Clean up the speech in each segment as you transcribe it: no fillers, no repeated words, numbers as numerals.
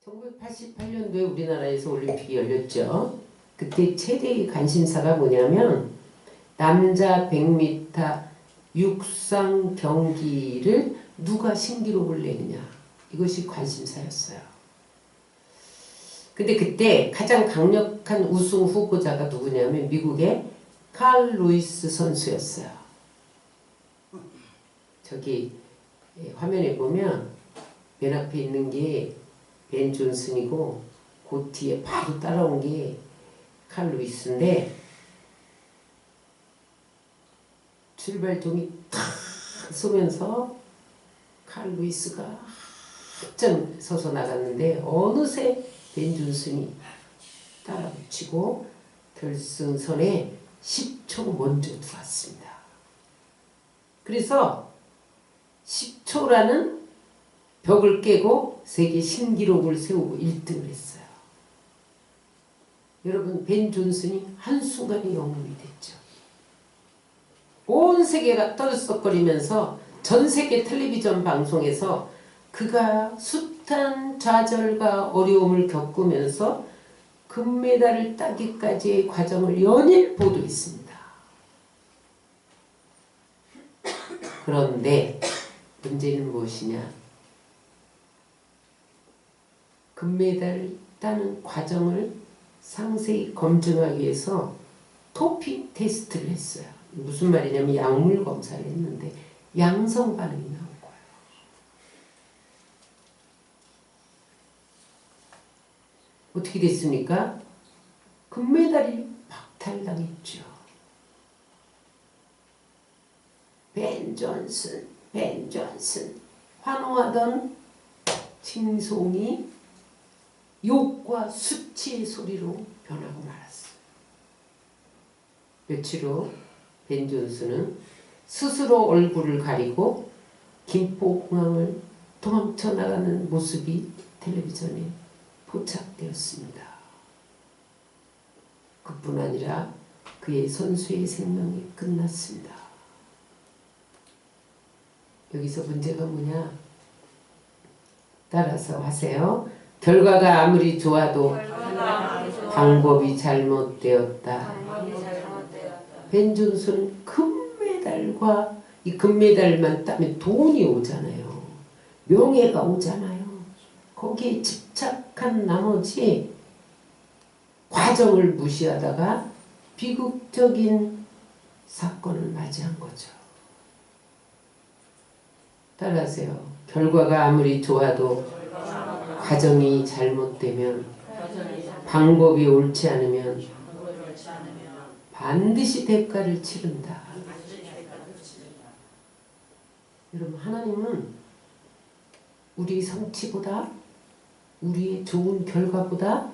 1988년도에 우리나라에서 올림픽이 열렸죠. 그때 최대의 관심사가 뭐냐면 남자 100m 육상 경기를 누가 신기록을 내느냐, 이것이 관심사였어요. 근데 그때 가장 강력한 우승 후보자가 누구냐면 미국의 칼 루이스 선수였어요. 저기 화면에 보면 맨 앞에 있는 게 벤 존슨이고 그 뒤에 바로 따라온 게 칼 루이스인데, 출발종이 탁 쏘면서 칼 루이스가 한참 서서 나갔는데 어느새 벤 존슨이 따라붙이고 결승선에 10초 먼저 들어왔습니다. 그래서 10초라는 벽을 깨고 세계 신기록을 세우고 1등을 했어요. 여러분, 벤 존슨이 한순간에 영웅이 됐죠. 온 세계가 떠들썩거리면서 전 세계 텔레비전 방송에서 그가 숱한 좌절과 어려움을 겪으면서 금메달을 따기까지의 과정을 연일 보도했습니다. 그런데 문제는 무엇이냐? 금메달을 따는 과정을 상세히 검증하기 위해서 도핑 테스트를 했어요. 무슨 말이냐면 약물 검사를 했는데 양성 반응이 나온 거예요. 어떻게 됐습니까? 금메달이 박탈당했죠. 벤 존슨 환호하던 칭송이 욕과 수치의 소리로 변하고 말았어요. 며칠 후 벤 존슨은 스스로 얼굴을 가리고 김포공항을 도망쳐 나가는 모습이 텔레비전에 포착되었습니다. 그뿐 아니라 그의 선수의 생명이 끝났습니다. 여기서 문제가 뭐냐? 따라서 하세요. 결과가 아무리 좋아도 방법이 잘못되었다. 벤 존슨은 금메달과 이 금메달만 따면 돈이 오잖아요. 명예가 오잖아요. 거기에 집착한 나머지 과정을 무시하다가 비극적인 사건을 맞이한 거죠. 따라하세요. 결과가 아무리 좋아도 과정이 잘못되면, 방법이 옳지 않으면 반드시 대가를 치른다. 여러분, 하나님은 우리 성취보다, 우리의 좋은 결과보다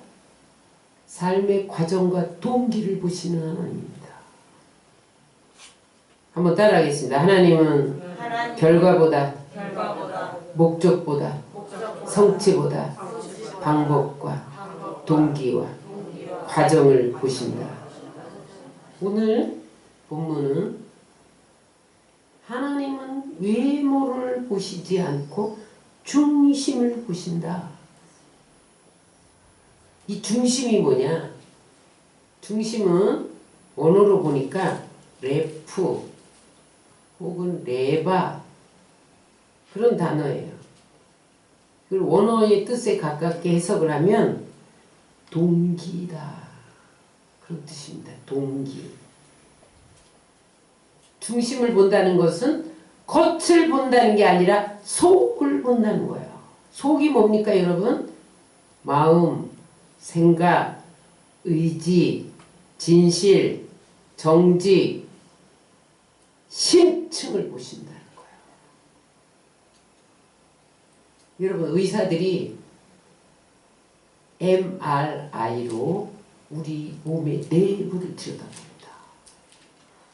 삶의 과정과 동기를 보시는 하나님입니다. 한번 따라하겠습니다. 하나님은 결과보다, 목적보다, 성취보다 방법과 동기와 과정을 보신다. 오늘 본문은 하나님은 외모를 보시지 않고 중심을 보신다. 이 중심이 뭐냐? 중심은 원어로 보니까 레프 혹은 레바, 그런 단어예요. 그리고 원어의 뜻에 가깝게 해석을 하면 동기다, 그런 뜻입니다. 동기. 중심을 본다는 것은 겉을 본다는 게 아니라 속을 본다는 거예요. 속이 뭡니까, 여러분? 마음, 생각, 의지, 진실, 정직, 심층을 보신다는 거예요. 여러분, 의사들이 MRI로 우리 몸의 내부를 들여다봅니다.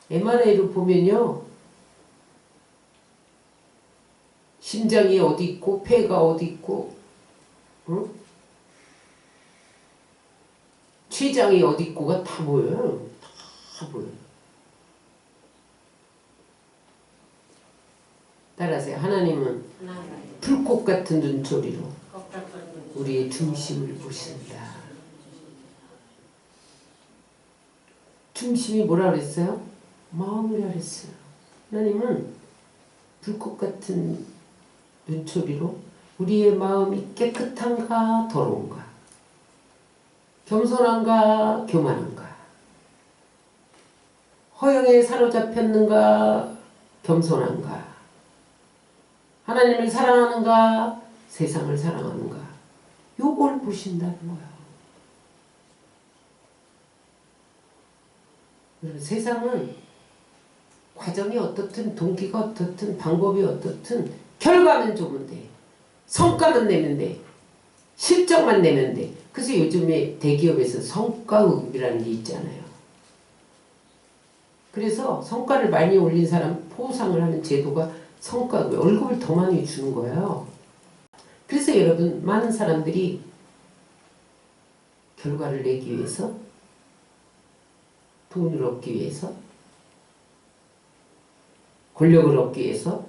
MRI로 보면요, 심장이 어디 있고 폐가 어디 있고, 췌장이 어디 있고가 다 보여요. 다 보여요. 따라하세요. 하나님은 풀꽃 같은 눈초리로 우리의 중심을 보신다. 중심이 뭐라 그랬어요? 마음이라 그랬어요. 하나님은 불꽃 같은 눈초리로 우리의 마음이 깨끗한가 더러운가, 겸손한가 교만한가, 허영에 사로잡혔는가 겸손한가, 하나님을 사랑하는가 세상을 사랑하는가, 요걸 보신다는 거예요. 세상은 과정이 어떻든 동기가 어떻든 방법이 어떻든 결과는 좋으면 돼. 성과만 내면 돼. 실적만 내면 돼. 그래서 요즘에 대기업에서 성과급이라는 게 있잖아요. 그래서 성과를 많이 올린 사람 포상을 하는 제도가 성과급, 월급을 더 많이 주는 거예요. 그래서 여러분 많은 사람들이 결과를 내기 위해서, 돈을 얻기 위해서, 권력을 얻기 위해서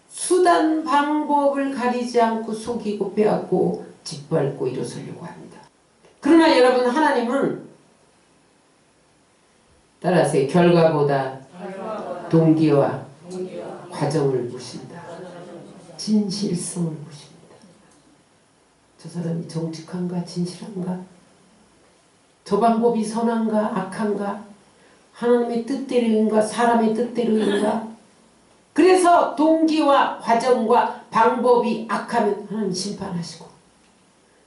수단 방법을 가리지 않고 속이고 빼앗고 짓밟고 일어서려고 합니다. 그러나 여러분 하나님은 따라서 결과보다 동기와 과정을 보신다. 진실성을 보십니다. 저 사람이 정직한가 진실한가, 저 방법이 선한가 악한가, 하나님의 뜻대로인가 사람의 뜻대로인가. 그래서 동기와 과정과 방법이 악하면 하나님 심판하시고,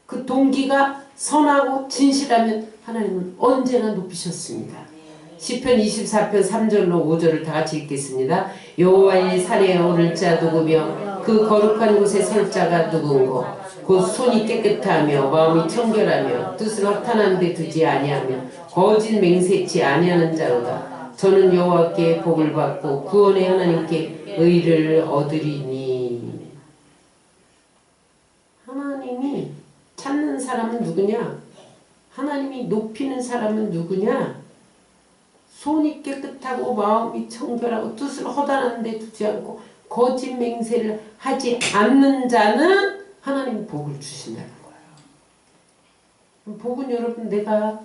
그 동기가 선하고 진실하면 하나님은 언제나 높이셨습니다. 시편 24편 3절로 5절을 다 같이 읽겠습니다. 여호와의 산에 오를 자 누구며 그 거룩한 곳에 설 자가 누군고, 곧 손이 깨끗하며 마음이 청결하며 뜻을 허탄한 데 두지 아니하며 거짓 맹세치 아니하는 자로다. 저는 여호와께 복을 받고 구원의 하나님께 의를 얻으리니. 하나님이 찾는 사람은 누구냐? 하나님이 높이는 사람은 누구냐? 손이 깨끗하고 마음이 청결하고 뜻을 허다한 데 두지 않고 거짓 맹세를 하지 않는 자는 하나님이 복을 주신다는 거예요. 복은 여러분 내가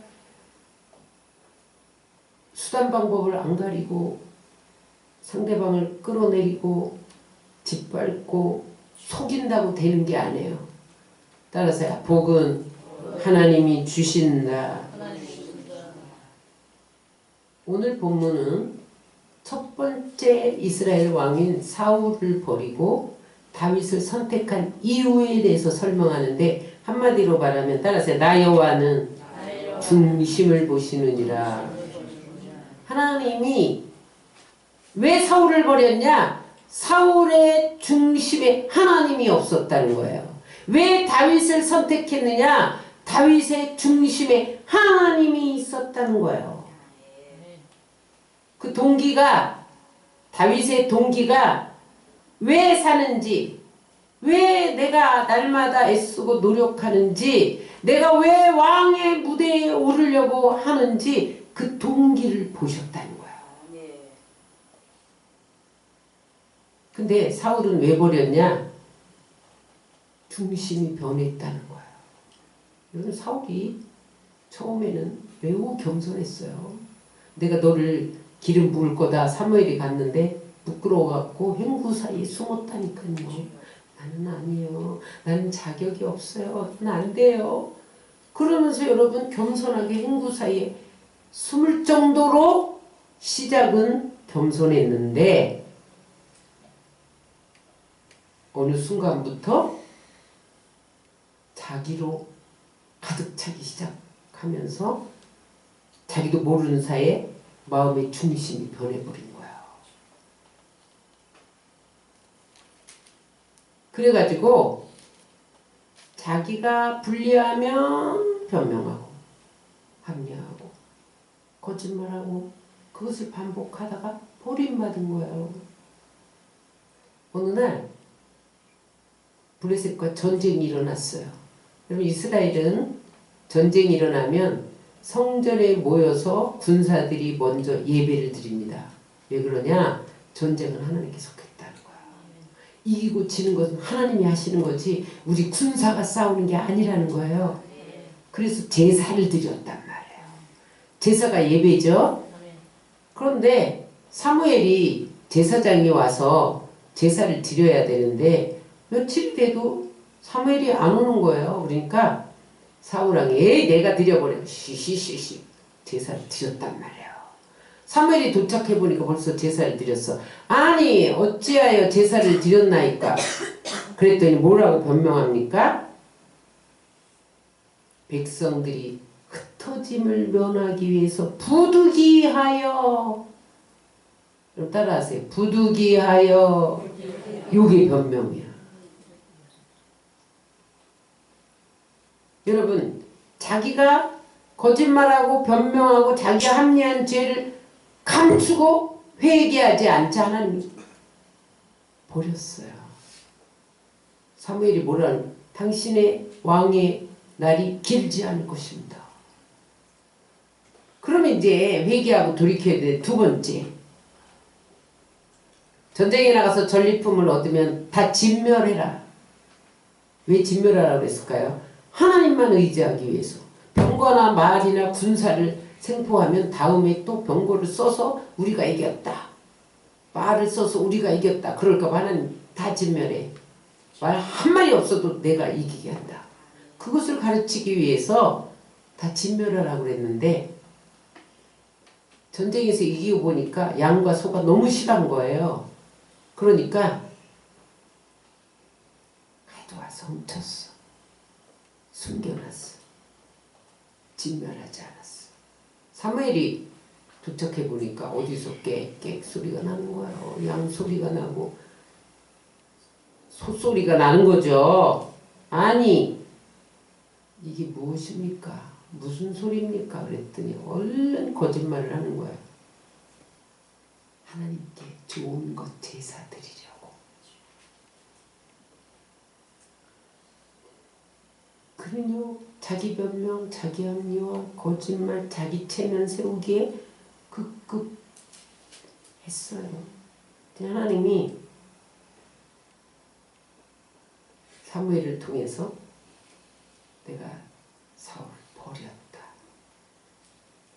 수단 방법을 안 가리고 상대방을 끌어내리고 짓밟고 속인다고 되는 게 아니에요. 따라서 복은 하나님이 주신다. 오늘 본문은 첫 번째 이스라엘 왕인 사울을 버리고 다윗을 선택한 이유에 대해서 설명하는데, 한마디로 말하면 따라서 나 여호와는 중심을 보시느니라. 하나님이 왜 사울을 버렸냐? 사울의 중심에 하나님이 없었다는 거예요. 왜 다윗을 선택했느냐? 다윗의 중심에 하나님이 있었다는 거예요. 그 동기가, 다윗의 동기가 왜 사는지, 왜 내가 날마다 애쓰고 노력하는지, 내가 왜 왕의 무대에 오르려고 하는지 그 동기를 보셨다는 거예요. 근데 사울은 왜 버렸냐? 중심이 변했다는 거예요. 여러분 사울이 처음에는 매우 겸손했어요. 내가 너를 기름 부을 거다. 사무엘이 갔는데 부끄러워갖고 횡구 사이에 숨었다니까요. 나는 아니에요. 나는 자격이 없어요. 나는 안 돼요. 그러면서 여러분 겸손하게 횡구 사이에 숨을 정도로 시작은 겸손했는데 어느 순간부터 자기로 가득 차기 시작하면서 자기도 모르는 사이에 마음의 중심이 변해버린 거예요. 그래가지고 자기가 불리하면 변명하고 합리하고 거짓말하고 그것을 반복하다가 버림받은 거예요. 어느 날 블레셋과 전쟁이 일어났어요. 여러분 이스라엘은 전쟁이 일어나면 성전에 모여서 군사들이 먼저 예배를 드립니다. 왜 그러냐? 전쟁은 하나님께 속했다는 거예요. 이기고 지는 것은 하나님이 하시는 거지 우리 군사가 싸우는 게 아니라는 거예요. 그래서 제사를 드렸단 말이에요. 제사가 예배죠. 그런데 사무엘이 제사장이 와서 제사를 드려야 되는데 며칠이 돼도 사무엘이 안 오는 거예요. 그러니까 사울왕이 에이 내가 드려버려. 시시시시 제사를 드렸단 말이에요. 사무엘이 도착해 보니까 벌써 제사를 드렸어. 아니 어찌하여 제사를 드렸나이까. 그랬더니 뭐라고 변명합니까? 백성들이 흩어짐을 면하기 위해서 부득이하여. 그럼 따라하세요. 부득이하여. 요게 변명이야. 여러분 자기가 거짓말하고 변명하고 자기가 합리한 죄를 감추고 회개하지 않자 하나님이 버렸어요. 사무엘이 뭐라는 당신의 왕의 날이 길지 않을 것입니다. 그러면 이제 회개하고 돌이켜야 돼. 두 번째, 전쟁에 나가서 전리품을 얻으면 다 진멸해라. 왜 진멸하라고 그랬을까요? 하나님만 의지하기 위해서. 병거나 말이나 군사를 생포하면 다음에 또 병거를 써서 우리가 이겼다. 말을 써서 우리가 이겼다. 그럴까 봐 하나님 다 진멸해. 말 한마디 없어도 내가 이기게 한다. 그것을 가르치기 위해서 다 진멸하라고 그랬는데 전쟁에서 이기고 보니까 양과 소가 너무 실한 거예요. 그러니까 가져와서 훔쳤어. 숨겨놨어. 진멸하지 않았어. 사무엘이 도착해 보니까 어디서 깨깨 소리가 나는 거예요. 양 소리가 나고 소 소리가 나는 거죠. 아니 이게 무엇입니까? 무슨 소리입니까? 그랬더니 얼른 거짓말을 하는 거예요. 하나님께 좋은 것 제사 드리려고. 그는요 자기 변명, 자기 합리화, 거짓말, 자기 체면 세우기에 급급 했어요. 하나님이 사무엘을 통해서 내가 사울을 버렸다.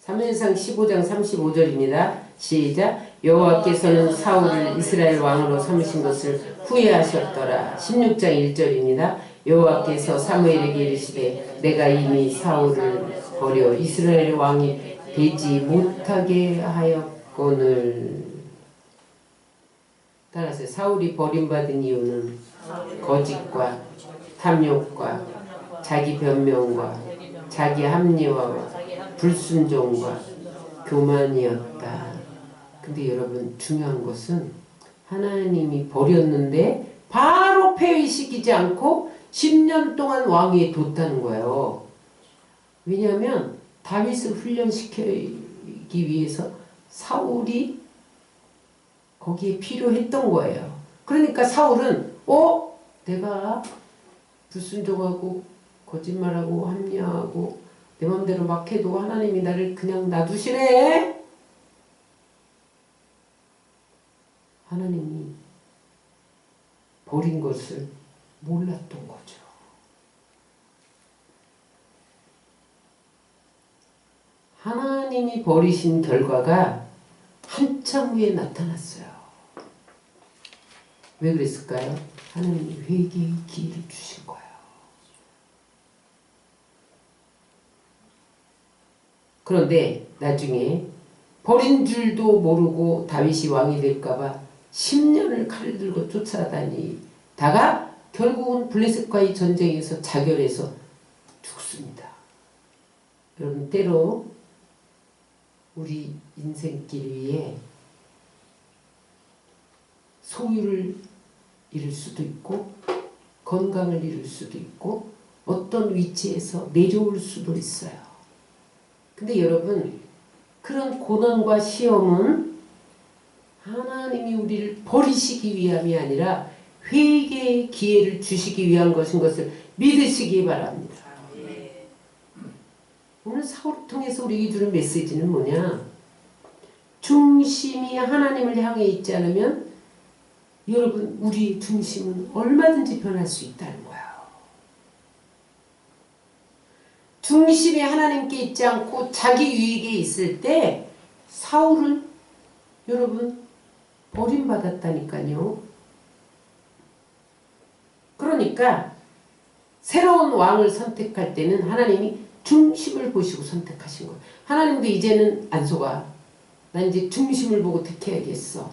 사무엘상 15장 35절입니다. 시작. 여호와께서는 사울을 이스라엘 왕으로 삼으신 것을 후회하셨더라. 16장 1절입니다. 여호와께서 사무엘에게 이르시되 내가 이미 사울을 버려 이스라엘 왕이 되지 못하게 하였거늘. 따라서 사울이 버림받은 이유는 거짓과 탐욕과 자기 변명과 자기 합리화와 불순종과 교만이었다. 근데 여러분 중요한 것은 하나님이 버렸는데 바로 폐위시키지 않고 10년 동안 왕위에 뒀다는 거예요. 왜냐하면 다윗을 훈련시키기 위해서 사울이 거기에 필요했던 거예요. 그러니까 사울은 내가 불순종하고 거짓말하고 합리화하고 내 맘대로 막 해도 하나님이 나를 그냥 놔두시네. 하나님이 버린 것을 몰랐던 거죠. 하나님이 버리신 결과가 한참 후에 나타났어요. 왜 그랬을까요? 하나님이 회개의 기회를 주신 거예요. 그런데 나중에 버린 줄도 모르고 다윗이 왕이 될까봐 10년을 칼을 들고 쫓아다니다가 결국은 블레셋과의 전쟁에서 자결해서 죽습니다. 여러분 때로 우리 인생길 위에 소유를 잃을 수도 있고 건강을 잃을 수도 있고 어떤 위치에서 내려올 수도 있어요. 근데 여러분 그런 고난과 시험은 하나님이 우리를 버리시기 위함이 아니라 회개의 기회를 주시기 위한 것인 것을 믿으시기 바랍니다. 오늘 사울을 통해서 우리에게 주는 메시지는 뭐냐? 중심이 하나님을 향해 있지 않으면 여러분 우리 중심은 얼마든지 변할 수 있다는 거예요. 중심이 하나님께 있지 않고 자기 유익에 있을 때 사울은 여러분 버림받았다니까요. 그러니까 새로운 왕을 선택할 때는 하나님이 중심을 보시고 선택하신 거예요. 하나님도 이제는 안 속아. 난 이제 중심을 보고 택해야겠어.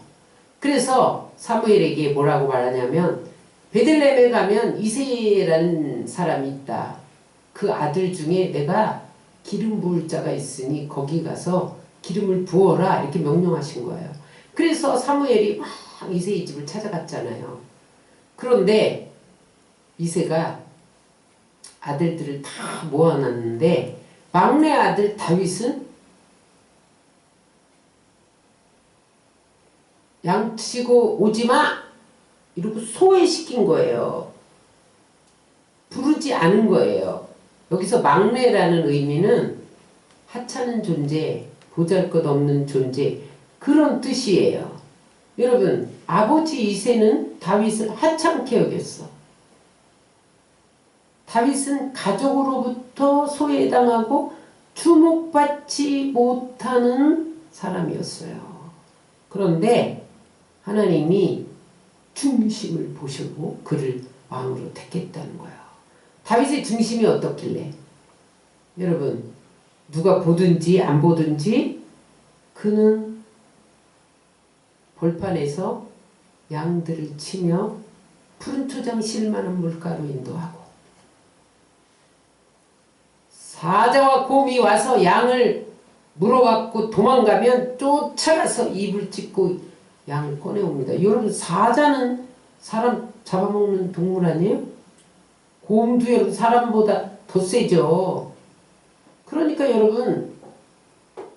그래서 사무엘에게 뭐라고 말하냐면 베들레헴에 가면 이새라는 사람이 있다. 그 아들 중에 내가 기름 부을 자가 있으니 거기 가서 기름을 부어라 이렇게 명령하신 거예요. 그래서 사무엘이 막 이새의 집을 찾아갔잖아요. 그런데 이새가 아들들을 다 모아놨는데 막내 아들 다윗은 양치고 오지마 이러고 소외시킨 거예요. 부르지 않은 거예요. 여기서 막내라는 의미는 하찮은 존재, 보잘것없는 존재 그런 뜻이에요. 여러분 아버지 이새는 다윗을 하찮게 여겼어. 다윗은 가족으로부터 소외당하고 주목받지 못하는 사람이었어요. 그런데 하나님이 중심을 보시고 그를 왕으로 택했다는 거예요. 다윗의 중심이 어떻길래? 여러분 누가 보든지 안 보든지 그는 벌판에서 양들을 치며 푸른 초장 실만한 물가로 인도하고 사자와 곰이 와서 양을 물어갖고 도망가면 쫓아가서 입을 찢고 양을 꺼내옵니다. 여러분 사자는 사람 잡아먹는 동물 아니에요? 곰도 여러분 사람보다 더 세죠. 그러니까 여러분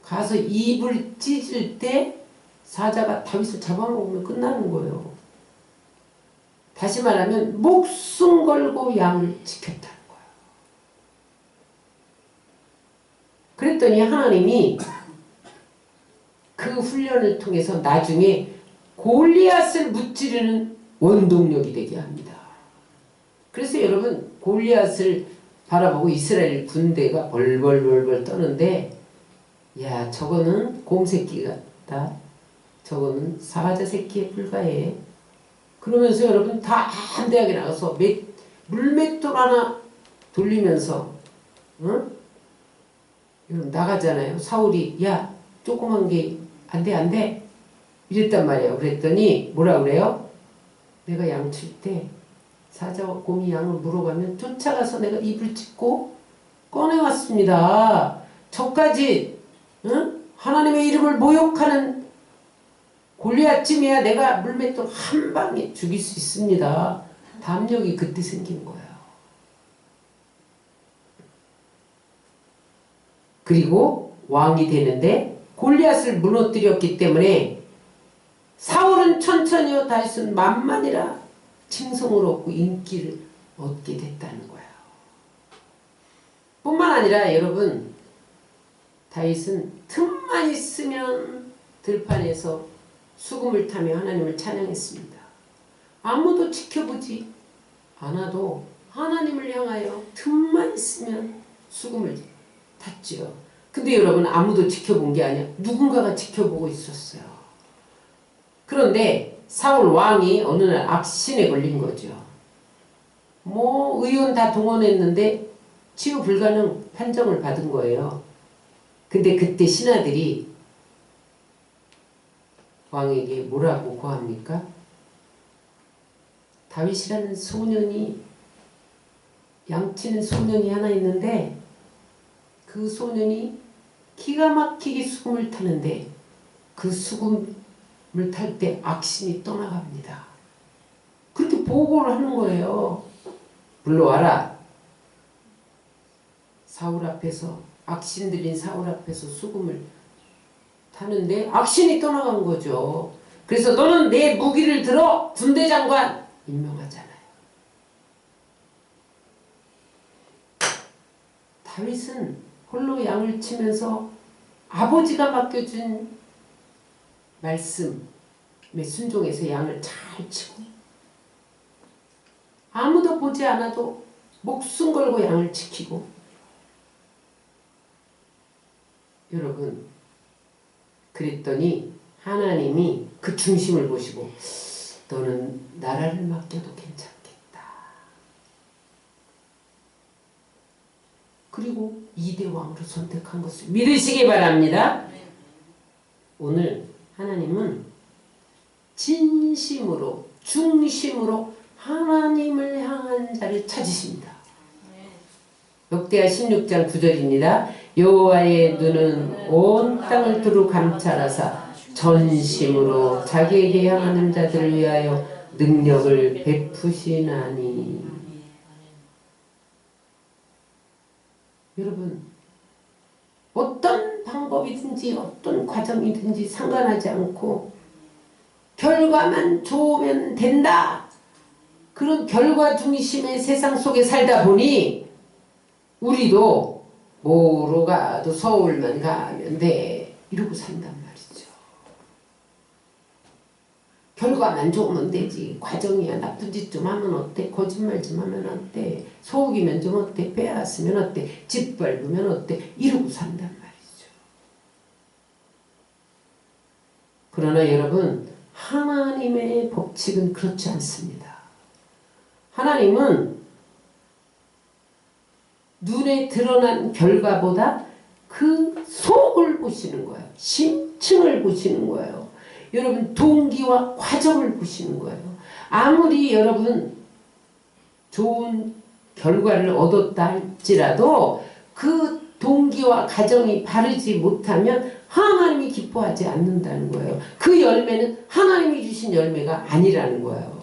가서 입을 찢을 때 사자가 다윗을 잡아먹으면 끝나는 거예요. 다시 말하면 목숨 걸고 양을 지켰다는 거예요. 그랬더니 하나님이 그 훈련을 통해서 나중에 골리앗을 무찌르는 원동력이 되게 합니다. 그래서 여러분 골리앗을 바라보고 이스라엘 군대가 벌벌벌벌 떠는데 야 저거는 곰새끼 같다. 저거는 사자 새끼에 불과해. 그러면서 여러분 다 한대하게 나가서 물맷돌 하나 돌리면서 응? 여러분 나가잖아요. 사울이 야 조그만 게 안돼 이랬단 말이에요. 그랬더니 뭐라 그래요? 내가 양칠 때 사자와 곰이 양을 물어가면 쫓아가서 내가 입을 찢고 꺼내왔습니다. 저까지 응? 하나님의 이름을 모욕하는 골리앗쯤이야 내가 물맷돌 한 방에 죽일 수 있습니다. 담력이 그때 생긴 거예요. 그리고 왕이 되는데 골리앗을 무너뜨렸기 때문에 사울은 천천히요 다윗은 만만이라 칭송을 얻고 인기를 얻게 됐다는 거예요. 뿐만 아니라 여러분 다윗은 틈만 있으면 들판에서 수금을 타며 하나님을 찬양했습니다. 아무도 지켜보지 않아도 하나님을 향하여 틈만 있으면 수금을 탔죠. 근데 여러분 아무도 지켜본 게 아니야. 누군가가 지켜보고 있었어요. 그런데 사울 왕이 어느 날 악신에 걸린 거죠. 뭐 의원 다 동원했는데 치유 불가능 판정을 받은 거예요. 근데 그때 신하들이 왕에게 뭐라고 고합니까? 다윗이라는 소년이 양치는 소년이 하나 있는데 그 소년이 기가 막히게 수금을 타는데 그 수금을 탈 때 악신이 떠나갑니다. 그렇게 보고를 하는 거예요. 불러와라. 사울 앞에서 악신 들린 사울 앞에서 수금을 타는데 악신이 떠나간 거죠. 그래서 너는 내 무기를 들어 군대 장관 임명하잖아요. 다윗은 홀로 양을 치면서 아버지가 맡겨준 말씀 순종해서 양을 잘 치고 아무도 보지 않아도 목숨 걸고 양을 지키고 여러분 그랬더니 하나님이 그 중심을 보시고 너는 나라를 맡겨도 괜찮겠다. 그리고 2대 왕으로 선택한 것을 믿으시기 바랍니다. 오늘 하나님은 진심으로 중심으로 하나님을 향한 자를 찾으십니다. 역대하 16장 9절입니다. 여호와의 눈은 온 땅을 두루 감찰하사 전심으로 자기에게 향하는 자들을 위하여 능력을 베푸시나니. 여러분 어떤 방법이든지 어떤 과정이든지 상관하지 않고 결과만 좋으면 된다. 그런 결과 중심의 세상 속에 살다 보니 우리도 뭐로 가도 서울만 가면 돼 이러고 산단 말이죠. 결과만 좋으면 되지. 과정이야 나쁜 짓 좀 하면 어때? 거짓말 좀 하면 어때? 속이면 좀 어때? 빼앗으면 어때? 짓밟으면 어때? 이러고 산단 말이죠. 그러나 여러분 하나님의 법칙은 그렇지 않습니다. 하나님은 눈에 드러난 결과보다 그 속을 보시는 거예요. 심층을 보시는 거예요. 여러분 동기와 과정을 보시는 거예요. 아무리 여러분 좋은 결과를 얻었다 할지라도 그 동기와 과정이 바르지 못하면 하나님이 기뻐하지 않는다는 거예요. 그 열매는 하나님이 주신 열매가 아니라는 거예요.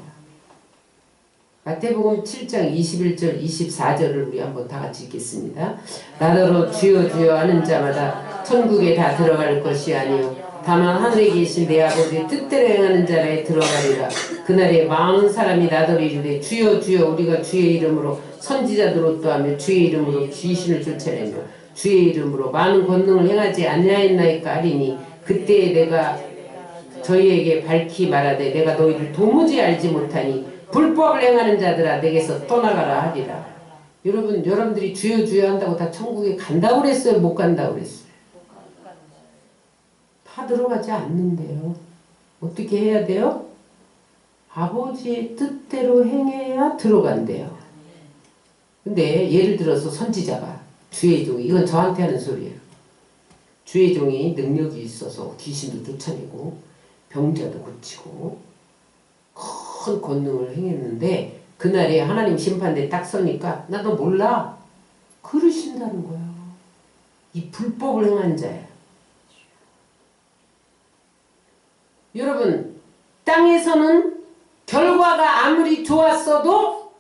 마태복음 7장 21절 24절을 우리 한번 다 같이 읽겠습니다. 나더러 주여 주여 하는 자마다 천국에 다 들어갈 것이 아니요 다만 하늘에 계신 내 아버지의 뜻대로 행하는 자라에 들어가리라. 그날에 많은 사람이 나더러 이르되 주여 주여 우리가 주의 이름으로 선지자들 옷도하며 주의 이름으로 귀신을 쫓아내며 주의 이름으로 많은 권능을 행하지 아니하였나이까 하리니 그때에 내가 저희에게 밝히 말하되 내가 너희를 도무지 알지 못하니 불법을 행하는 자들아 내게서 떠나가라 하리라. 여러분들이 주여 주여 한다고 다 천국에 간다고 그랬어요? 못 간다고 그랬어요? 다 들어가지 않는데요. 어떻게 해야 돼요? 아버지의 뜻대로 행해야 들어간대요. 근데 예를 들어서 선지자가 주의 종이 이건 저한테 하는 소리예요. 주의 종이 능력이 있어서 귀신도 쫓아내고 병자도 고치고 큰 권능을 행했는데 그날에 하나님 심판대에 딱 서니까 나도 몰라 그러신다는 거예요. 이 불법을 행한 자야. 여러분 땅에서는 결과가 아무리 좋았어도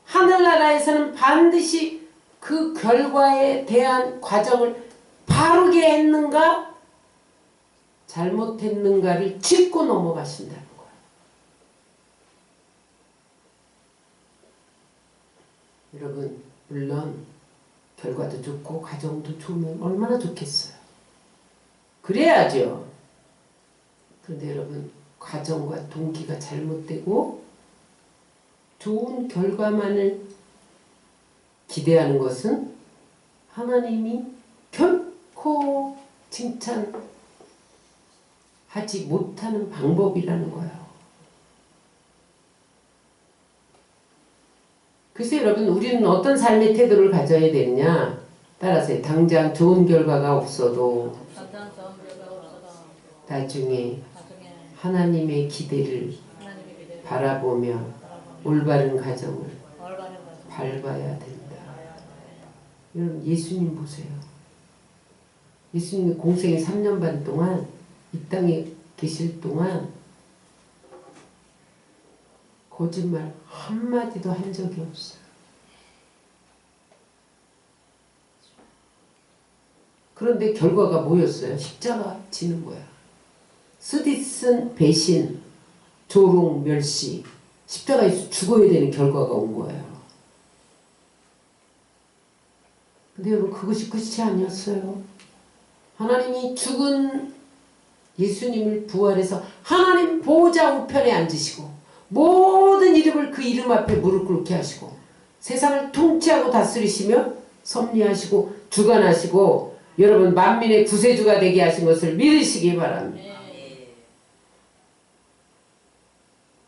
하늘나라에서는 반드시 그 결과에 대한 과정을 바르게 했는가 잘못했는가를 짚고 넘어가신다는 거예요. 여러분 물론 결과도 좋고 과정도 좋으면 얼마나 좋겠어요. 그래야죠. 그런데 여러분 과정과 동기가 잘못되고 좋은 결과만을 기대하는 것은 하나님이 결코 칭찬하지 못하는 방법이라는 거예요. 그래서 여러분 우리는 어떤 삶의 태도를 가져야 되느냐 따라서 당장 좋은 결과가 없어도 나중에 하나님의 기대를 바라보며 올바른 가정을 밟아야 된다. 여러분 예수님 보세요. 예수님이 공생의 3년 반 동안 이 땅에 계실 동안 거짓말 한마디도 한 적이 없어요. 그런데 결과가 뭐였어요? 십자가 지는 거야. 쓰디쓴 배신, 조롱, 멸시, 십자가에서 죽어야 되는 결과가 온 거예요. 근데 여러분 그것이 끝이 아니었어요. 하나님이 죽은 예수님을 부활해서 하나님 보호자 우편에 앉으시고 모든 이름을 그 이름 앞에 무릎 꿇게 하시고 세상을 통치하고 다스리시며 섭리하시고 주관하시고 여러분 만민의 구세주가 되게 하신 것을 믿으시기 바랍니다.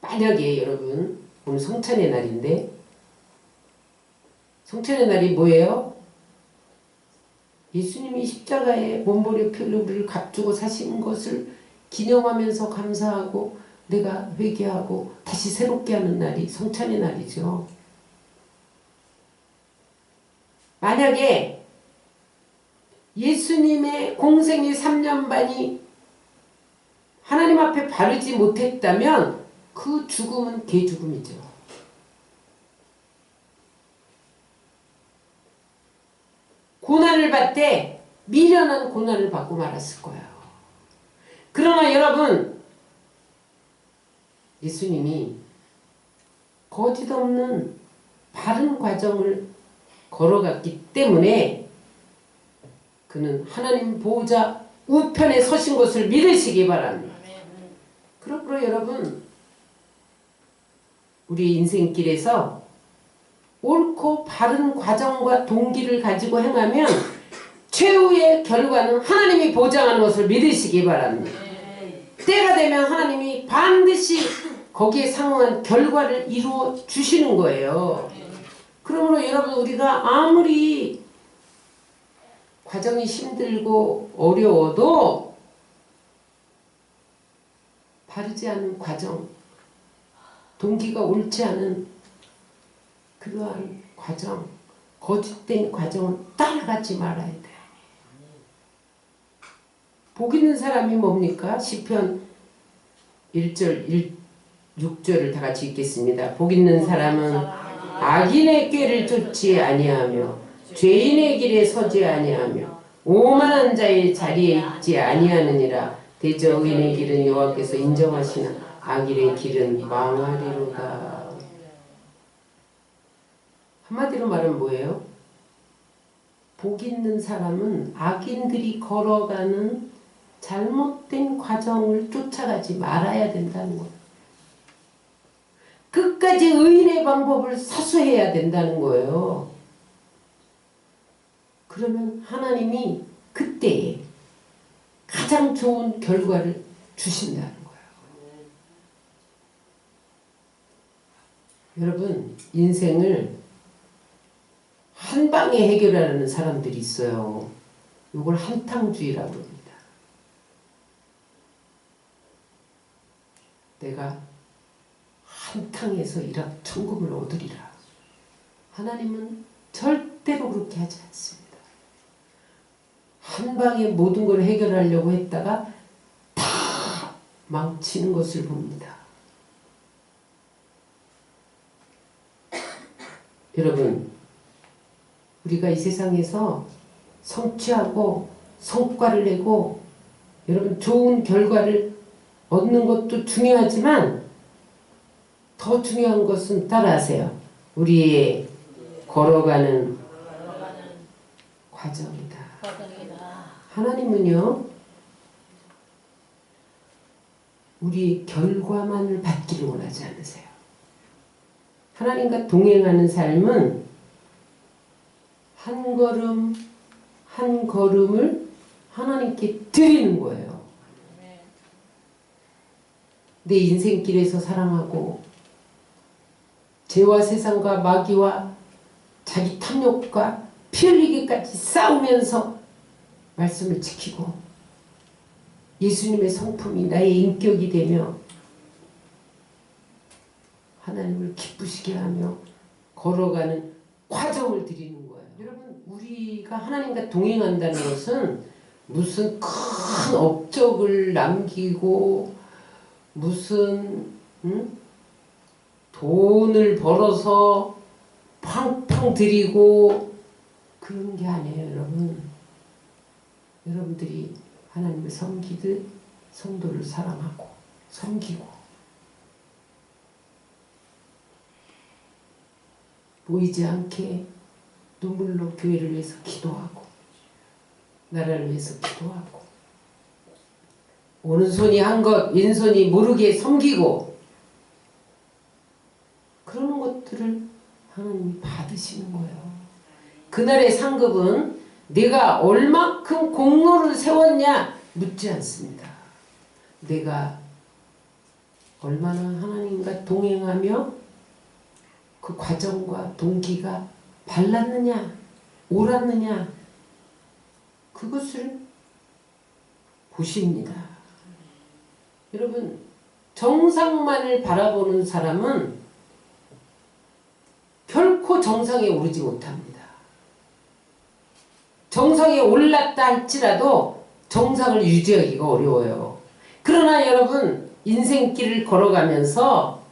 만약에 여러분 오늘 성찬의 날인데 성찬의 날이 뭐예요? 예수님이 십자가에 몸버려 피를 우리를 값주고 사신 것을 기념하면서 감사하고 내가 회개하고 다시 새롭게 하는 날이 성찬의 날이죠. 만약에 예수님의 공생의 3년 반이 하나님 앞에 바르지 못했다면 그 죽음은 개죽음이죠. 고난을 받되 미련한 고난을 받고 말았을 거예요. 그러나 여러분 예수님이 거짓 없는 바른 과정을 걸어갔기 때문에 그는 하나님 보호자 우편에 서신 것을 믿으시기 바랍니다. 그러므로 여러분 우리 인생길에서 옳고 바른 과정과 동기를 가지고 행하면 최후의 결과는 하나님이 보장하는 것을 믿으시기 바랍니다. 때가 되면 하나님이 반드시 거기에 상응한 결과를 이루어 주시는 거예요. 그러므로 여러분 우리가 아무리 과정이 힘들고 어려워도 바르지 않은 과정, 동기가 옳지 않은 그러한 과정, 거짓된 과정은 따라가지 말아야 돼. 복 있는 사람이 뭡니까? 시편 1절, 6절을 다 같이 읽겠습니다. 복 있는 사람은 악인의 꾀를 쫓지 아니하며 죄인의 길에 서지 아니하며 오만한 자의 자리에 있지 아니하느니라. 대저 의인의 길은 여호와께서 인정하시나 악인의 길은 망하리로다. 한마디로 말하면 뭐예요? 복 있는 사람은 악인들이 걸어가는 잘못된 과정을 쫓아가지 말아야 된다는 거예요. 끝까지 의인의 방법을 사수해야 된다는 거예요. 그러면 하나님이 그때에 가장 좋은 결과를 주신다는 거예요. 여러분 인생을 한 방에 해결하려는 사람들이 있어요. 이걸 한탕주의라고 합니다. 내가 한탕에서 일확천금을 얻으리라. 하나님은 절대로 그렇게 하지 않습니다. 한 방에 모든 걸 해결하려고 했다가 다 망치는 것을 봅니다. 여러분 우리가 이 세상에서 성취하고 성과를 내고 여러분 좋은 결과를 얻는 것도 중요하지만 더 중요한 것은 따라하세요. 우리의 걸어가는 과정이다. 하나님은요 우리 결과만을 받기를 원하지 않으세요. 하나님과 동행하는 삶은 한 걸음 한 걸음을 하나님께 드리는 거예요. 내 인생길에서 사랑하고 죄와 세상과 마귀와 자기 탐욕과 피 흘리기까지 싸우면서 말씀을 지키고 예수님의 성품이 나의 인격이 되며 하나님을 기쁘시게 하며 걸어가는 과정을 드리는 거예요. 여러분 우리가 하나님과 동행한다는 것은 무슨 큰 업적을 남기고 무슨 돈을 벌어서 팡팡 드리고 그런 게 아니에요. 여러분 여러분들이 하나님을 섬기듯 성도를 사랑하고 섬기고 보이지 않게 눈물로 교회를 위해서 기도하고 나라를 위해서 기도하고 오른손이 한 것 왼손이 모르게 섬기고 그러는 것들을 하나님이 받으시는 거예요. 그날의 상급은 내가 얼마큼 공로를 세웠냐 묻지 않습니다. 내가 얼마나 하나님과 동행하며 그 과정과 동기가 발랐느냐 옳았느냐 그것을 보십니다. 여러분 정상만을 바라보는 사람은 결코 정상에 오르지 못합니다. 정상에 올랐다 할지라도 정상을 유지하기가 어려워요. 그러나 여러분 인생길을 걸어가면서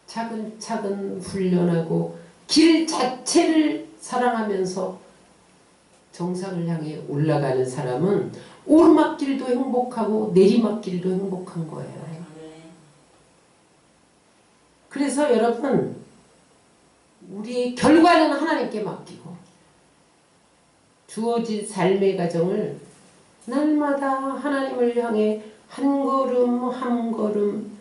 차근차근 훈련하고 길 자체를 사랑하면서 정상을 향해 올라가는 사람은 오르막길도 행복하고 내리막길도 행복한 거예요. 그래서 여러분 우리의 결과는 하나님께 맡기고 주어진 삶의 과정을 날마다 하나님을 향해 한 걸음 한 걸음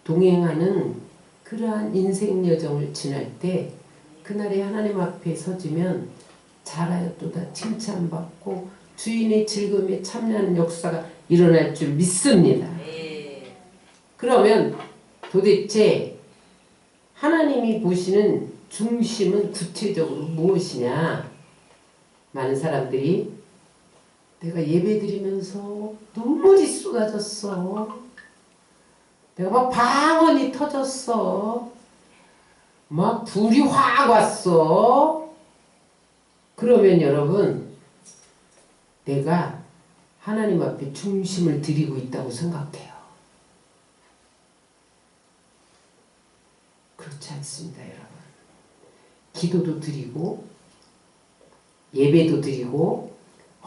동행하는 그러한 인생 여정을 지날 때 그날에 하나님 앞에 서지면 잘하였도다 칭찬받고 주인의 즐거움에 참여하는 역사가 일어날 줄 믿습니다. 그러면 도대체 하나님이 보시는 중심은 구체적으로 무엇이냐? 많은 사람들이 내가 예배드리면서 눈물이 쏟아졌어. 내가 막 방언이 터졌어. 막 불이 확 왔어. 그러면 여러분 내가 하나님 앞에 중심을 드리고 있다고 생각해요. 그렇지 않습니다, 여러분. 기도도 드리고 예배도 드리고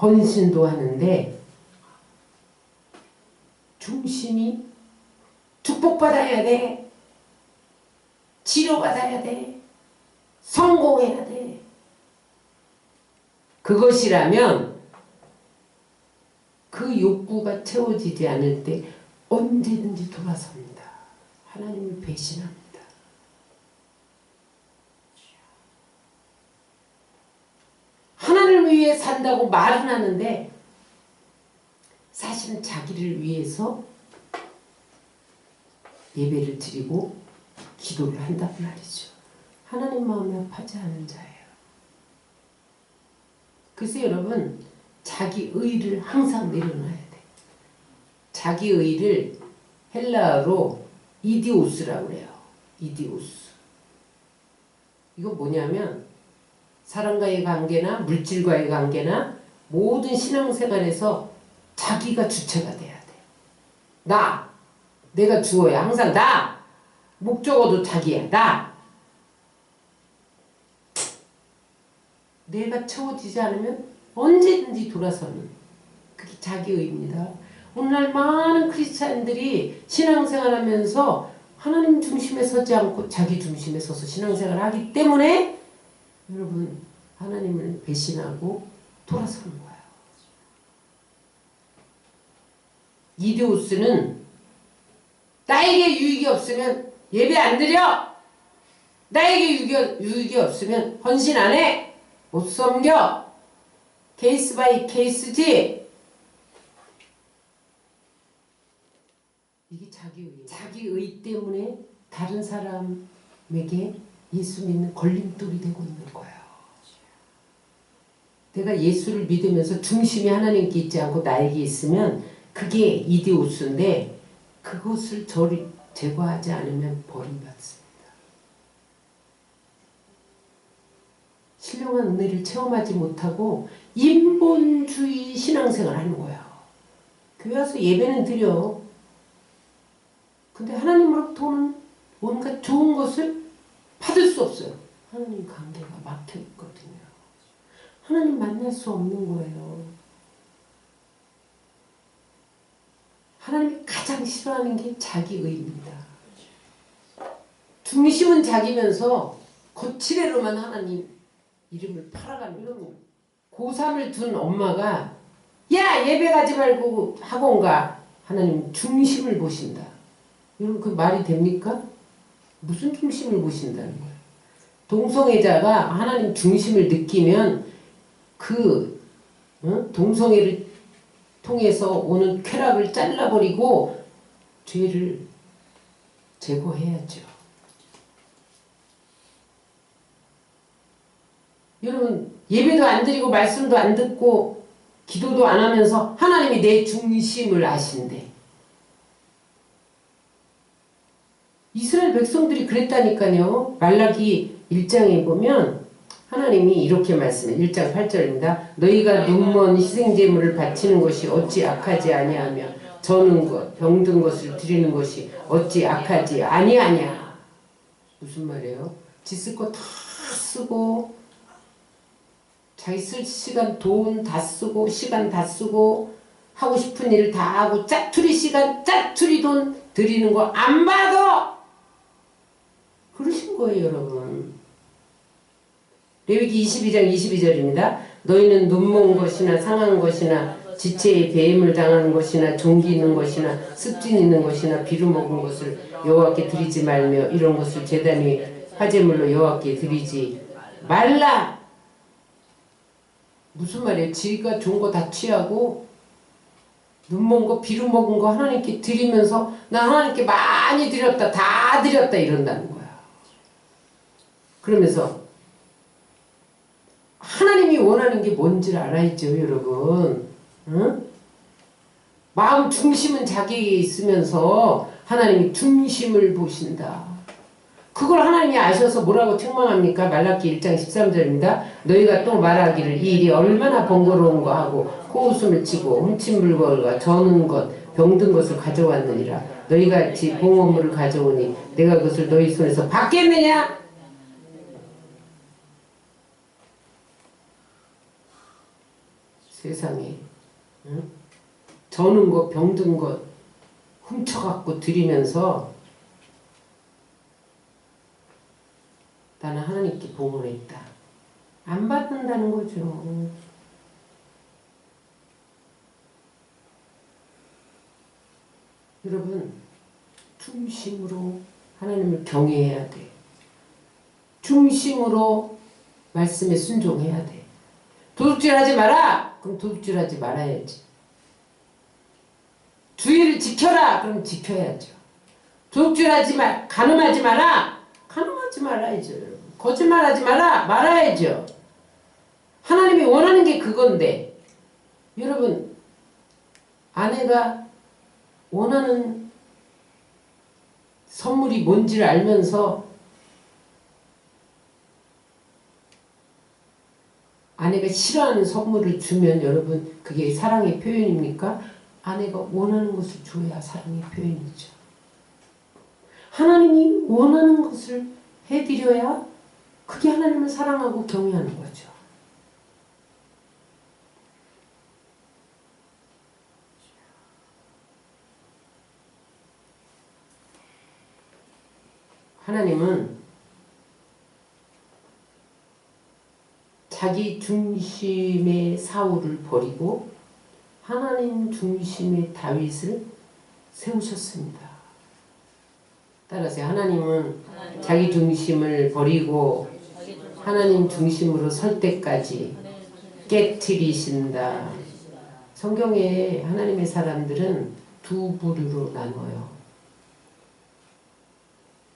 헌신도 하는데 중심이 축복받아야 돼. 치료받아야 돼. 성공해야 돼. 그것이라면 그 욕구가 채워지지 않을 때 언제든지 돌아섭니다. 하나님을 배신합니다. 하나님을 위해 산다고 말은 하는데 사실은 자기를 위해서 예배를 드리고 기도를 한단 말이죠. 하나님 마음에 아파하지 않은 자예요. 그래서 여러분 자기 의를 항상 내려놔야 돼. 자기 의를 헬라어로 이디오스라고 그래요. 이디오스. 이거 뭐냐면 사람과의 관계나 물질과의 관계나 모든 신앙생활에서 자기가 주체가 돼야 돼. 내가 주어야 항상 나. 목적어도 자기야. 내가 채워지지 않으면 언제든지 돌아서는 그게 자기의입니다. 오늘날 많은 크리스찬들이 신앙생활하면서 하나님 중심에 서지 않고 자기 중심에 서서 신앙생활을 하기 때문에 여러분 하나님을 배신하고 돌아서는 거예요. 이데우스는 나에게 유익이 없으면 예배 안 드려. 나에게 유익이 없으면 헌신 안 해. 못 섬겨. 케이스 바이 케이스지. 이게 자기의 때문에 다른 사람에게 예수 믿는 걸림돌이 되고 있는 거예요. 내가 예수를 믿으면서 중심이 하나님께 있지 않고 나에게 있으면 그게 이데오스인데 그것을 제거하지 않으면 버림받습니다. 신령한 은혜를 체험하지 못하고 인본주의 신앙생활을 하는 거야. 교회 와서 예배는 드려. 근데 하나님으로부터는 뭔가 좋은 것을 받을 수 없어요. 하나님 관계가 막혀 있거든요. 하나님 만날 수 없는 거예요. 하나님이 가장 싫어하는 게 자기의입니다. 중심은 자기면서 거칠애로만 하나님 이름을 팔아가는 이런 고3을 둔 엄마가 야 예배 가지 말고 학원 가. 하나님 중심을 보신다. 여러분 그 말이 됩니까? 무슨 중심을 보신다는 거예요? 동성애자가 하나님 중심을 느끼면 그 동성애를 통해서 오는 쾌락을 잘라버리고 죄를 제거해야죠. 여러분 예배도 안 드리고 말씀도 안 듣고 기도도 안 하면서 하나님이 내 중심을 아신대. 이스라엘 백성들이 그랬다니까요. 말라기 1장에 보면 하나님이 이렇게 말씀해. 1장 8절입니다. 너희가 눈먼 희생제물을 바치는 것이 어찌 악하지 아니하며 저는 것, 병든 것을 드리는 것이 어찌 악하지 아니하냐. 무슨 말이에요? 지 쓸 거 다 쓰고 자기 쓸 시간 돈 다 쓰고 시간 다 쓰고 하고 싶은 일 다 하고 짜투리 시간 짜투리 돈 드리는 거 안 받아. 그러신 거예요 여러분. 레위기 22장 22절입니다. 너희는 눈먼 것이나 상한 것이나 지체에 배임을 당하는 것이나 종기 있는 것이나 습진 있는 것이나 비루 먹은 것을 여호와께 드리지 말며 이런 것을 제단 위에 화제물로 여호와께 드리지 말라. 무슨 말이에요? 지가 좋은 거 다 취하고 눈먼 거 비루 먹은 거 하나님께 드리면서 나 하나님께 많이 드렸다 다 드렸다 이런다는 거야. 그러면서 하나님이 원하는 게 뭔지를 알아야죠 여러분. 응? 마음 중심은 자기에게 있으면서 하나님이 중심을 보신다. 그걸 하나님이 아셔서 뭐라고 책망합니까? 말라기 1장 13절입니다. 너희가 또 말하기를 이 일이 얼마나 번거로운가 하고 코웃음을 치고 훔친 물건과 저는 것 병든 것을 가져왔느니라. 너희같이 봉헌물을 가져오니 내가 그것을 너희 손에서 받겠느냐? 세상에 저는 것 병든 것 훔쳐갖고 드리면서 나는 하나님께 봉헌했다. 안 받는다는 거죠. 여러분 중심으로 하나님을 경외해야 돼. 중심으로 말씀에 순종해야 돼. 도둑질하지 마라. 그럼 도둑질하지 말아야지. 주의를 지켜라. 그럼 지켜야죠. 도둑질하지 마. 간음하지 마라. 간음하지 말아야죠. 거짓말하지 마라. 말아야죠. 하나님이 원하는 게 그건데 여러분 아내가 원하는 선물이 뭔지를 알면서 아내가 싫어하는 선물을 주면 여러분 그게 사랑의 표현입니까? 아내가 원하는 것을 줘야 사랑의 표현이죠. 하나님이 원하는 것을 해드려야 그게 하나님을 사랑하고 경외하는 거죠. 하나님은 자기 중심의 사울을 버리고 하나님 중심의 다윗을 세우셨습니다. 따라서 하나님은 자기 중심을 버리고 하나님 중심으로 설 때까지 깨트리신다. 성경에 하나님의 사람들은 두 부류로 나눠요.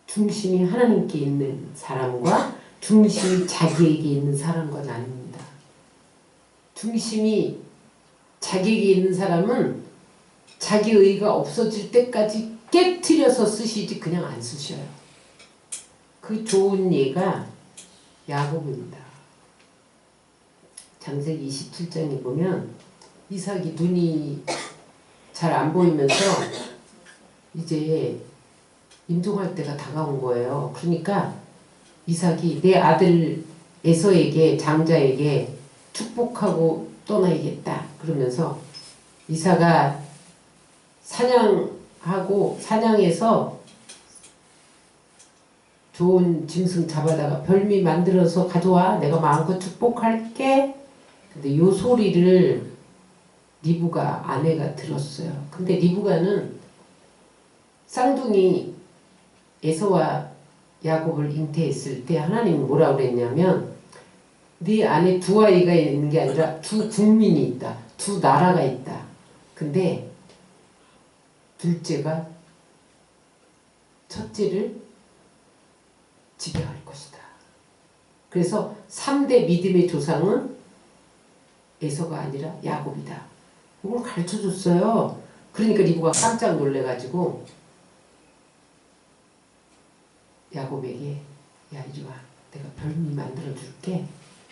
중심이 하나님께 있는 사람과 중심이 자기에게 있는 사람과 나뉩니다. 중심이 자기에게 있는 사람은 자기 의가 없어질 때까지 깨트려서 쓰시지 그냥 안 쓰셔요. 그 좋은 예가 야곱입니다. 창세기 27장에 보면 이삭이 눈이 잘 안 보이면서 이제 임종할 때가 다가온 거예요. 그러니까 이삭이 내 아들 에서에게 장자에게 축복하고 떠나야겠다 그러면서 이삭아 사냥하고 사냥해서 좋은 짐승 잡아다가 별미 만들어서 가져와 내가 마음껏 축복할게. 근데 요 소리를 리브가 아내가 들었어요. 근데 리브가는 쌍둥이 에서와 야곱을 잉태했을 때 하나님이 뭐라고 그랬냐면 네 안에 두 아이가 있는 게 아니라 두 국민이 있다. 두 나라가 있다. 근데 둘째가 첫째를 지배할 것이다. 그래서 3대 믿음의 조상은 에서가 아니라 야곱이다. 이걸 가르쳐줬어요. 그러니까 리브가 깜짝 놀래가지고 야곱에게 야 이리 와. 내가 별미 만들어줄게.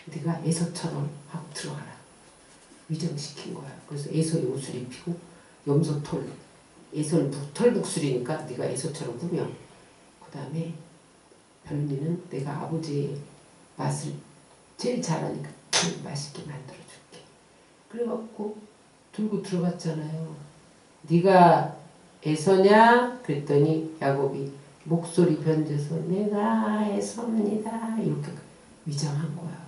네가 에서처럼 하고 들어가라. 위정시킨 거야. 그래서 에서의 옷을 입히고 염소털 에서는 털북술이니까 네가 에서처럼 꾸며. 그 다음에 별미는 내가 아버지의 맛을 제일 잘하니까 제일 맛있게 만들어줄게. 그래갖고 들고 들어갔잖아요. 네가 에서냐? 그랬더니 야곱이 목소리 변져서 내가 에서입니다. 이렇게 위장한 거야.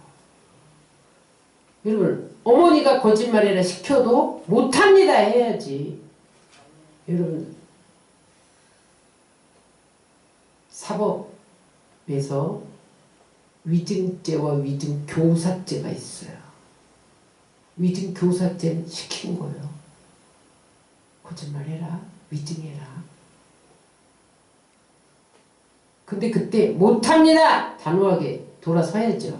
여러분 어머니가 거짓말이라 시켜도 못합니다 해야지. 여러분 사법에서 위증죄와 위증교사죄가 있어요. 위증교사죄는 시킨 거예요. 거짓말해라. 위증해라. 근데 그때 못합니다. 단호하게 돌아서야죠.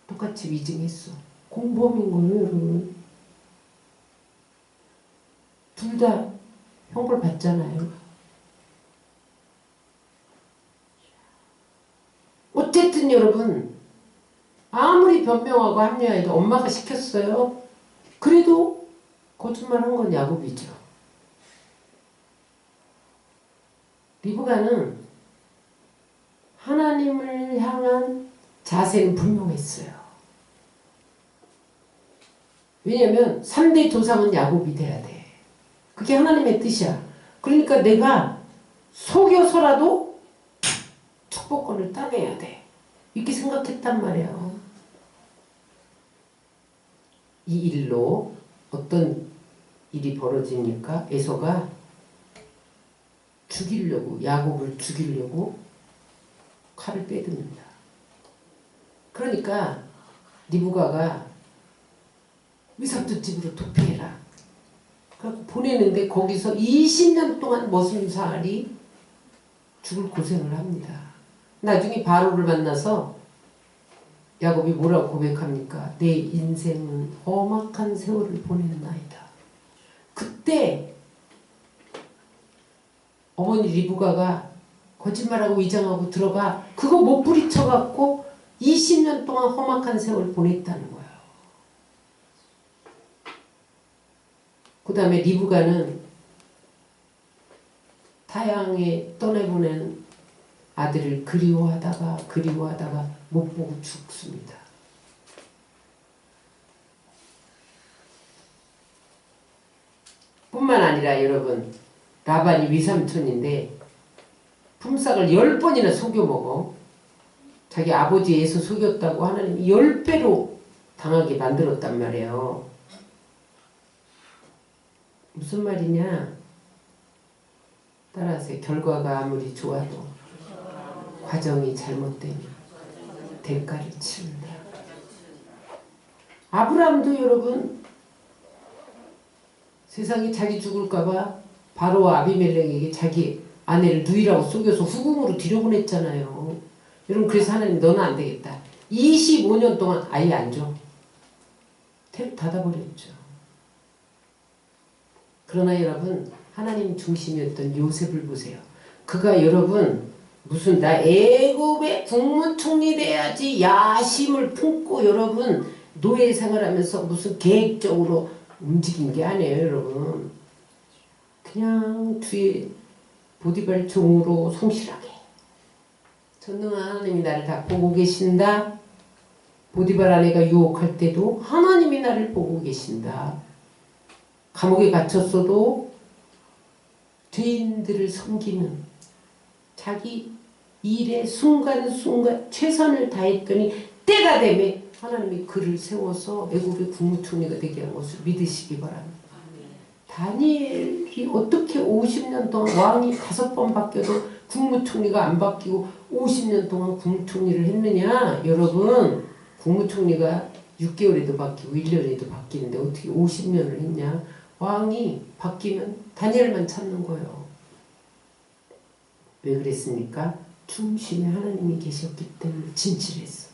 똑같이 위증했어. 공범인 거예요, 여러분. 둘 다 형벌 받잖아요. 어쨌든 여러분 아무리 변명하고 합리화해도 엄마가 시켰어요. 그래도 거짓말한 건 야곱이죠. 리브가는 하나님을 향한 자세는 분명했어요. 왜냐면 3대 조상은 야곱이 돼야 돼. 그게 하나님의 뜻이야. 그러니까 내가 속여서라도 축복권을 따내야 돼. 이렇게 생각했단 말이에요. 이 일로 어떤 일이 벌어지니까 에서가 야곱을 죽이려고 칼을 빼듭니다. 그러니까 리브가가 위삭도집으로 도피해라. 그래서 보내는데 거기서 20년 동안 머슴살이 죽을 고생을 합니다. 나중에 바로를 만나서 야곱이 뭐라고 고백합니까? 내 인생은 험악한 세월을 보내는 나이다. 그때 어머니 리브가가 거짓말하고 위장하고 들어가 그거 못 부리쳐갖고 20년 동안 험악한 세월을 보냈다는 거예요. 그 다음에 리브가는 타향에 떠내보낸 아들을 그리워하다가 못 보고 죽습니다. 뿐만 아니라 여러분 라반이 위삼촌인데 품삯을 10번이나 속여먹어. 자기 아버지 에서 속였다고 하나님이 10배로 당하게 만들었단 말이에요. 무슨 말이냐? 따라서 결과가 아무리 좋아도 과정이 잘못되면 대가를 치른다. 아브라함도 여러분 세상에 자기 죽을까봐 바로와 아비멜렉에게 자기 아내를 누이라고 속여서 후궁으로 들여보냈잖아요. 여러분 그래서 하나님 너는 안 되겠다. 25년 동안 아예 안 줘. 탭 닫아버렸죠. 그러나 여러분 하나님 중심이었던 요셉을 보세요. 그가 여러분 무슨 나 애굽의 국무총리 돼야지 야심을 품고 여러분 노예 생활하면서 무슨 계획적으로 움직인 게 아니에요. 여러분 그냥 뒤에 보디발 종으로 성실하게 전능한 하나님이 나를 다 보고 계신다. 보디발 아내가 유혹할 때도 하나님이 나를 보고 계신다. 감옥에 갇혔어도 죄인들을 섬기는 자기 일에 순간순간 최선을 다했더니 때가 되면 하나님이 그를 세워서 애굽의 국무총리가 되게 한 것을 믿으시기 바랍니다. 다니엘이 어떻게 50년 동안 왕이 5번 바뀌어도 국무총리가 안 바뀌고 50년 동안 국무총리를 했느냐? 여러분, 국무총리가 6개월에도 바뀌고 1년에도 바뀌는데 어떻게 50년을 했냐? 왕이 바뀌면 다니엘만 찾는 거예요. 왜 그랬습니까? 중심에 하나님이 계셨기 때문에 진실했어.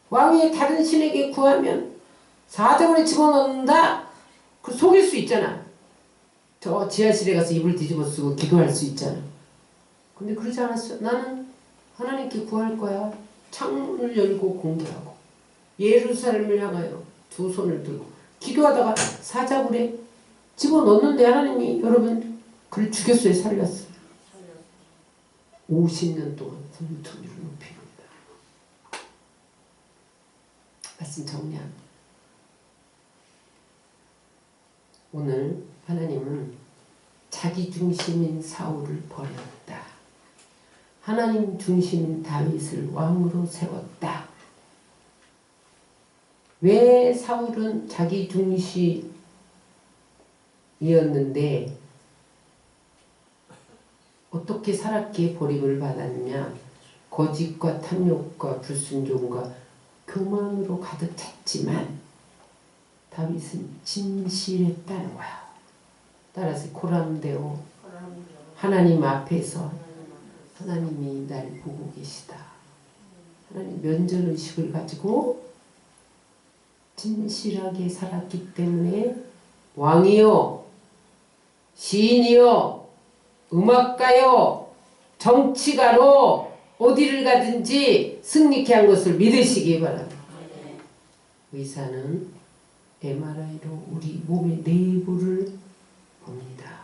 왕이 다른 신에게 구하면 사정을 집어넣는다? 그 속일 수 있잖아. 저 지하실에 가서 이불 뒤집어 쓰고 기도할 수 있잖아. 근데 그러지 않았어. 나는 하나님께 구할 거야. 창문을 열고 공개하고 예루살렘을 향하여 두 손을 들고 기도하다가 사자굴에 집어넣는데 하나님이 여러분 그를 죽였어요? 살렸어요? 50년 동안 국무총리를 높입니다. 말씀 정리합니다. 오늘 하나님은 자기 중심인 사울을 버렸다. 하나님 중심인 다윗을 왕으로 세웠다. 왜 사울은 자기 중심이었는데 어떻게 살았기에 버림을 받았느냐? 거짓과 탐욕과 불순종과 교만으로 가득 찼지만 다윗은 진실했다는 거야. 따라서 고람되어 하나님 앞에서 하나님이 날 보고 계시다. 하나님 면전의식을 가지고 진실하게 살았기 때문에 왕이요, 시인이요, 음악가요, 정치가로 어디를 가든지 승리케 한 것을 믿으시기 바랍니다. 의사는 MRI로 우리 몸의 내부를 봅니다.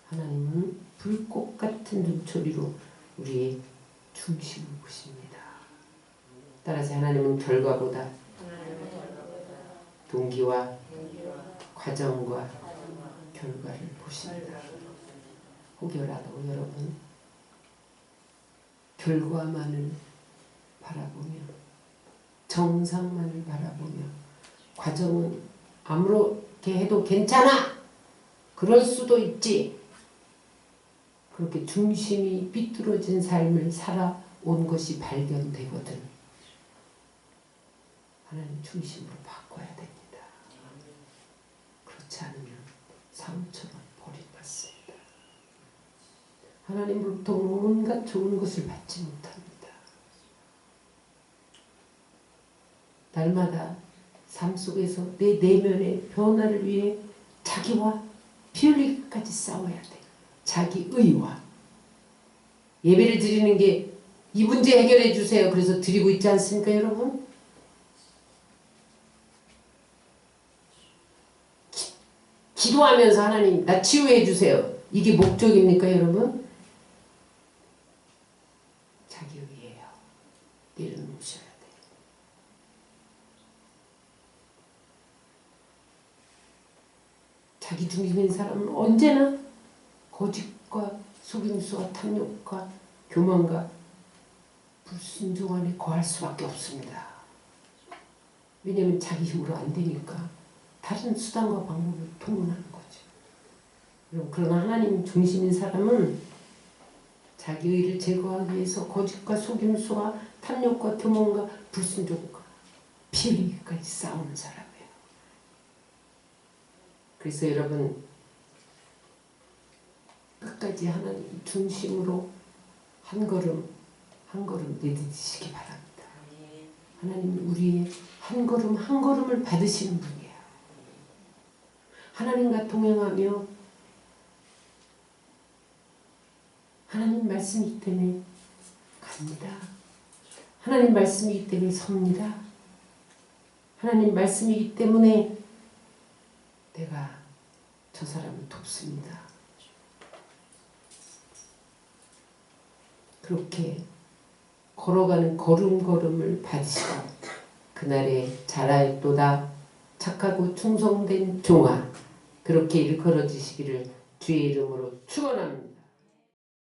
하나님은 불꽃 같은 눈초리로 우리의 중심을 보십니다. 따라서 하나님은 결과보다 동기와 과정과 결과를 보십니다. 혹여라도 여러분 결과만을 바라보며 정상만을 바라보며 과정은 아무렇게 해도 괜찮아! 그럴 수도 있지. 그렇게 중심이 삐뚤어진 삶을 살아온 것이 발견되거든. 하나님 중심으로 바꿔야 됩니다. 그렇지 않으면 사울처럼 버림받습니다. 하나님으로부터 온갖 좋은 것을 받지 못합니다. 날마다 삶 속에서 내 내면의 변화를 위해 자기와 피 흘리기까지 싸워야 돼. 자기 의와. 예배를 드리는 게 이 문제 해결해 주세요. 그래서 드리고 있지 않습니까, 여러분? 기도하면서 하나님 나 치유해 주세요. 이게 목적입니까, 여러분? 자기 의예요. 내려놓으셔야 돼. 자기 중심인 사람은 언제나 거짓과 속임수와 탐욕과 교만과 불순종 안에 거할 수밖에 없습니다. 왜냐하면 자기 힘으로 안 되니까 다른 수단과 방법을 통문하는 거죠. 그러나 하나님 중심인 사람은 자기 의를 제거하기 위해서 거짓과 속임수와 탐욕과 교만과 불순종과 피 흘리기까지 싸우는 사람이에요. 그래서 여러분 끝까지 하나님 중심으로 한 걸음 한 걸음 내딛으시기 바랍니다. 하나님 우리의 한 걸음 한 걸음을 받으시는 분이에요. 하나님과 동행하며 하나님 말씀이기 때문에 갑니다. 하나님 말씀이기 때문에 섭니다. 하나님 말씀이기 때문에 내가 저 사람을 돕습니다. 그렇게 걸어가는 걸음걸음을 받으시고 그날에 자라있도다 착하고 충성된 종아 그렇게 일컬어지시기를 주의 이름으로 축원합니다.